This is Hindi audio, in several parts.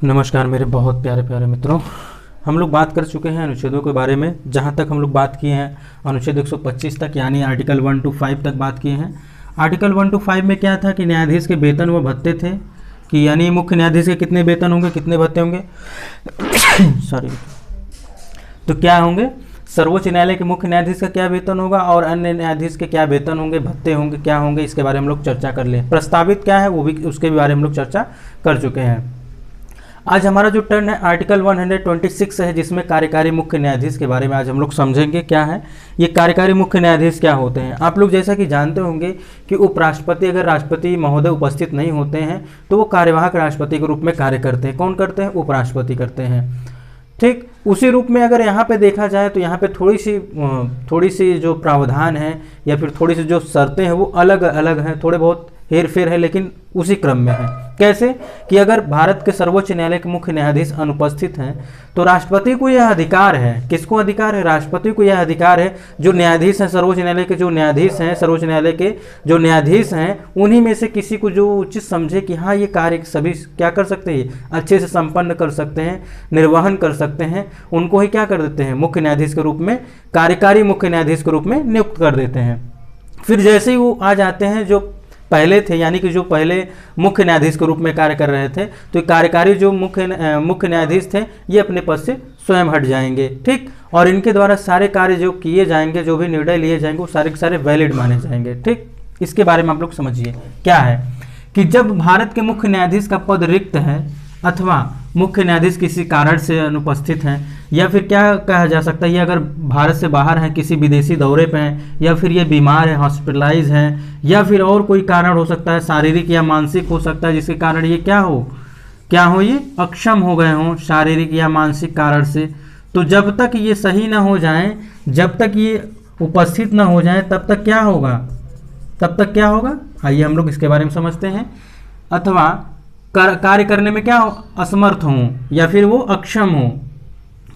नमस्कार मेरे बहुत प्यारे प्यारे मित्रों। हम लोग बात कर चुके हैं अनुच्छेदों के बारे में। जहां तक हम लोग बात किए हैं अनुच्छेद 125 तक, यानी आर्टिकल 1 to 5 तक बात किए हैं। आर्टिकल 1 to 5 में क्या था कि न्यायाधीश के वेतन व भत्ते थे, कि यानी मुख्य न्यायाधीश के कितने वेतन होंगे, कितने भत्ते होंगे सॉरी। तो क्या होंगे, सर्वोच्च न्यायालय के मुख्य न्यायाधीश का क्या वेतन होगा और अन्य न्यायाधीश के क्या वेतन होंगे, भत्ते होंगे, क्या होंगे, इसके बारे में हम लोग चर्चा कर लें। प्रस्तावित क्या है वो भी, उसके बारे में हम लोग चर्चा कर चुके हैं। आज हमारा जो टर्न है आर्टिकल 126 है, जिसमें कार्यकारी मुख्य न्यायाधीश के बारे में आज हम लोग समझेंगे। क्या है ये कार्यकारी मुख्य न्यायाधीश, क्या होते हैं। आप लोग जैसा कि जानते होंगे कि उपराष्ट्रपति, अगर राष्ट्रपति महोदय उपस्थित नहीं होते हैं तो वो कार्यवाहक राष्ट्रपति के रूप में कार्य करते हैं। कौन करते हैं? उपराष्ट्रपति करते हैं। ठीक उसी रूप में अगर यहाँ पे देखा जाए तो यहाँ पे थोड़ी सी जो प्रावधान है या फिर थोड़ी सी जो शर्तें हैं वो अलग अलग हैं, थोड़े बहुत हेर फेर है, लेकिन उसी क्रम में है। कैसे कि अगर भारत के सर्वोच्च न्यायालय के मुख्य न्यायाधीश अनुपस्थित हैं तो राष्ट्रपति को यह अधिकार है। किसको अधिकार है? राष्ट्रपति को यह अधिकार है, जो न्यायाधीश हैं सर्वोच्च न्यायालय के, जो न्यायाधीश हैं सर्वोच्च न्यायालय के जो न्यायाधीश हैं, उन्हीं में से किसी को जो उचित समझे कि हाँ ये कार्य सभी क्या कर सकते हैं, अच्छे से संपन्न कर सकते हैं, निर्वहन कर सकते हैं, उनको ही क्या कर देते हैं, मुख्य न्यायाधीश के रूप में, कार्यकारी मुख्य न्यायाधीश के रूप में नियुक्त कर देते हैं। फिर जैसे ही वो आ जाते हैं जो पहले थे, यानी कि जो पहले मुख्य न्यायाधीश के रूप में कार्य कर रहे थे, तो कार्यकारी जो मुख्य न्यायाधीश थे ये अपने पद से स्वयं हट जाएंगे। ठीक, और इनके द्वारा सारे कार्य जो किए जाएंगे, जो भी निर्णय लिए जाएंगे, वो सारे के सारे वैलिड माने जाएंगे। ठीक, इसके बारे में आप लोग समझिए। क्या है कि जब भारत के मुख्य न्यायाधीश का पद रिक्त है अथवा मुख्य न्यायाधीश किसी कारण से अनुपस्थित हैं, या फिर क्या कहा जा सकता है, ये अगर भारत से बाहर हैं, किसी विदेशी दौरे पे हैं, या फिर ये बीमार है, हॉस्पिटलाइज हैं, या फिर और कोई कारण हो सकता है, शारीरिक या मानसिक हो सकता है, जिसके कारण ये क्या हो ये अक्षम हो गए हों शारीरिक या मानसिक कारण से। तो जब तक ये सही ना हो जाएं, जब तक ये उपस्थित ना हो जाएं, तब तक क्या होगा, आइए हम लोग इसके बारे में समझते हैं। अथवा कार्य करने में क्या हो, असमर्थ हों या फिर वो अक्षम हो,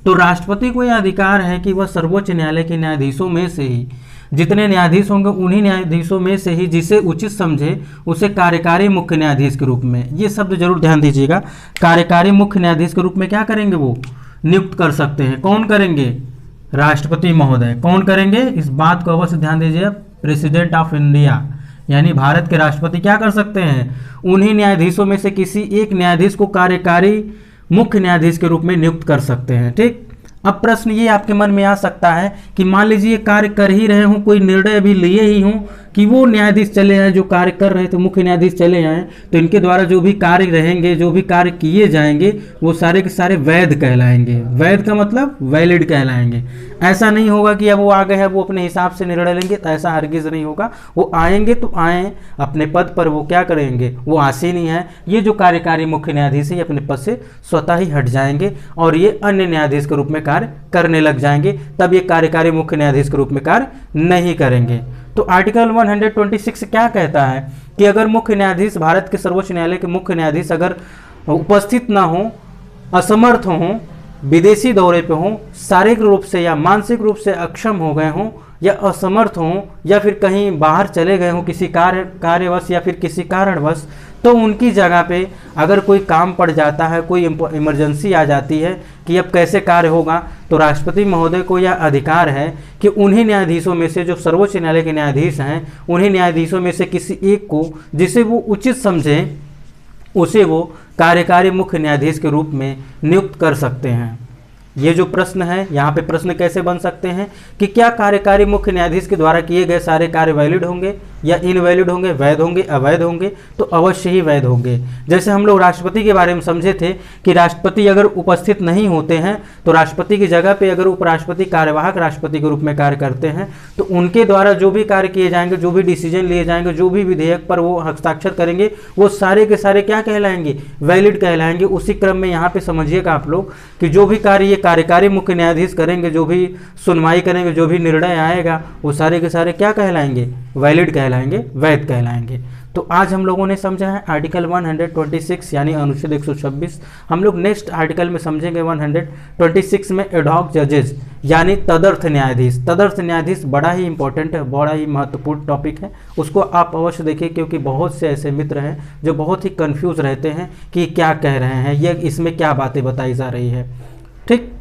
तो राष्ट्रपति को यह अधिकार है कि वह सर्वोच्च न्यायालय के न्यायाधीशों में से ही, जितने न्यायाधीश होंगे उन्हीं न्यायाधीशों में से ही जिसे उचित समझे उसे कार्यकारी मुख्य न्यायाधीश के रूप में, ये शब्द जरूर ध्यान दीजिएगा, कार्यकारी मुख्य न्यायाधीश के रूप में क्या करेंगे, वो नियुक्त कर सकते हैं। कौन करेंगे? राष्ट्रपति महोदय। कौन करेंगे? इस बात को अवश्य ध्यान दीजिए। प्रेसिडेंट ऑफ इंडिया, यानी भारत के राष्ट्रपति क्या कर सकते हैं, उन्हीं न्यायाधीशों में से किसी एक न्यायाधीश को कार्यकारी मुख्य न्यायाधीश के रूप में नियुक्त कर सकते हैं। ठीक, अब प्रश्न ये आपके मन में आ सकता है कि मान लीजिए कार्य कर ही रहे हों, कोई निर्णय अभी लिए ही हों कि वो न्यायाधीश चले आए, जो कार्य कर रहे थे मुख्य न्यायाधीश चले आए, तो इनके द्वारा जो भी कार्य रहेंगे, जो भी कार्य किए जाएंगे, वो सारे के सारे वैध कहलाएंगे। वैध का मतलब वैलिड कहलाएंगे। ऐसा नहीं होगा कि अब वो आ गए हैं, वो अपने हिसाब से निर्णय लेंगे, तो ऐसा हरगिज नहीं होगा। वो आएंगे तो आए, अपने पद पर वो क्या करेंगे, वो आसीन ही है। ये जो कार्यकारी मुख्य न्यायाधीश है ये अपने पद से स्वतः ही हट जाएंगे और ये अन्य न्यायाधीश के रूप में कार्य करने लग जाएंगे। तब ये कार्यकारी मुख्य न्यायाधीश के रूप में कार्य नहीं करेंगे। तो आर्टिकल 126 क्या कहता है कि अगर मुख्य न्यायाधीश, भारत के सर्वोच्च न्यायालय के मुख्य न्यायाधीश अगर उपस्थित ना हो, असमर्थ हों, विदेशी दौरे पे हों, शारीरिक रूप से या मानसिक रूप से अक्षम हो गए हों या असमर्थ हों, या फिर कहीं बाहर चले गए हों किसी कार्यवश या फिर किसी कारणवश, तो उनकी जगह पे अगर कोई काम पड़ जाता है, कोई इमरजेंसी आ जाती है कि अब कैसे कार्य होगा, तो राष्ट्रपति महोदय को यह अधिकार है कि उन्हीं न्यायाधीशों में से, जो सर्वोच्च न्यायालय के न्यायाधीश हैं, उन्हीं न्यायाधीशों में से किसी एक को, जिसे वो उचित समझें, उसे वो कार्यकारी मुख्य न्यायाधीश के रूप में नियुक्त कर सकते हैं। ये जो प्रश्न है, यहाँ पे प्रश्न कैसे बन सकते हैं कि क्या कार्यकारी मुख्य न्यायाधीश के द्वारा किए गए सारे कार्य वैलिड होंगे या इनवैलिड होंगे, वैध होंगे, अवैध होंगे? तो अवश्य ही वैध होंगे। जैसे हम लोग राष्ट्रपति के बारे में समझे थे कि राष्ट्रपति अगर उपस्थित नहीं होते हैं तो राष्ट्रपति की जगह पे अगर उपराष्ट्रपति कार्यवाहक राष्ट्रपति के रूप में कार्य करते हैं, तो उनके द्वारा जो भी कार्य किए जाएंगे, जो भी डिसीजन लिए जाएंगे, जो भी विधेयक पर वो हस्ताक्षर करेंगे, वो सारे के सारे क्या कहलाएंगे, वैलिड कहलाएंगे। उसी क्रम में यहाँ पे समझिएगा आप लोग कि जो भी कार्य ये कार्यकारी मुख्य न्यायाधीश करेंगे, जो भी सुनवाई करेंगे, जो भी निर्णय आएगा, वो सारे के सारे क्या कहलाएंगे, वैलिड कहलाएंगे, वैध कहलाएंगे। तो आज हम लोगों ने समझा है आर्टिकल 126 यानी अनुच्छेद 126। हम लोग नेक्स्ट आर्टिकल में समझेंगे 126 में एडहॉक जजेस यानी तदर्थ न्यायाधीश। तदर्थ न्यायाधीश बड़ा ही इंपॉर्टेंट है, बड़ा ही महत्वपूर्ण टॉपिक है, उसको आप अवश्य देखिए, क्योंकि बहुत से ऐसे मित्र हैं जो बहुत ही कंफ्यूज रहते हैं कि क्या कह रहे हैं, ये इसमें क्या बातें बताई जा रही है। ठीक,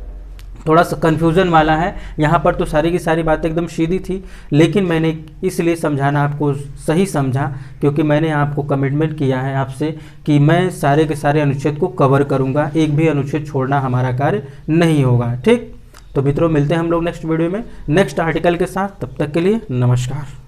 थोड़ा सा कन्फ्यूज़न वाला है। यहाँ पर तो सारी की सारी बातें एकदम सीधी थी, लेकिन मैंने इसलिए समझाना आपको सही समझा क्योंकि मैंने आपको कमिटमेंट किया है आपसे कि मैं सारे के सारे अनुच्छेद को कवर करूँगा, एक भी अनुच्छेद छोड़ना हमारा कार्य नहीं होगा। ठीक, तो मित्रों मिलते हैं हम लोग नेक्स्ट वीडियो में नेक्स्ट आर्टिकल के साथ, तब तक के लिए नमस्कार।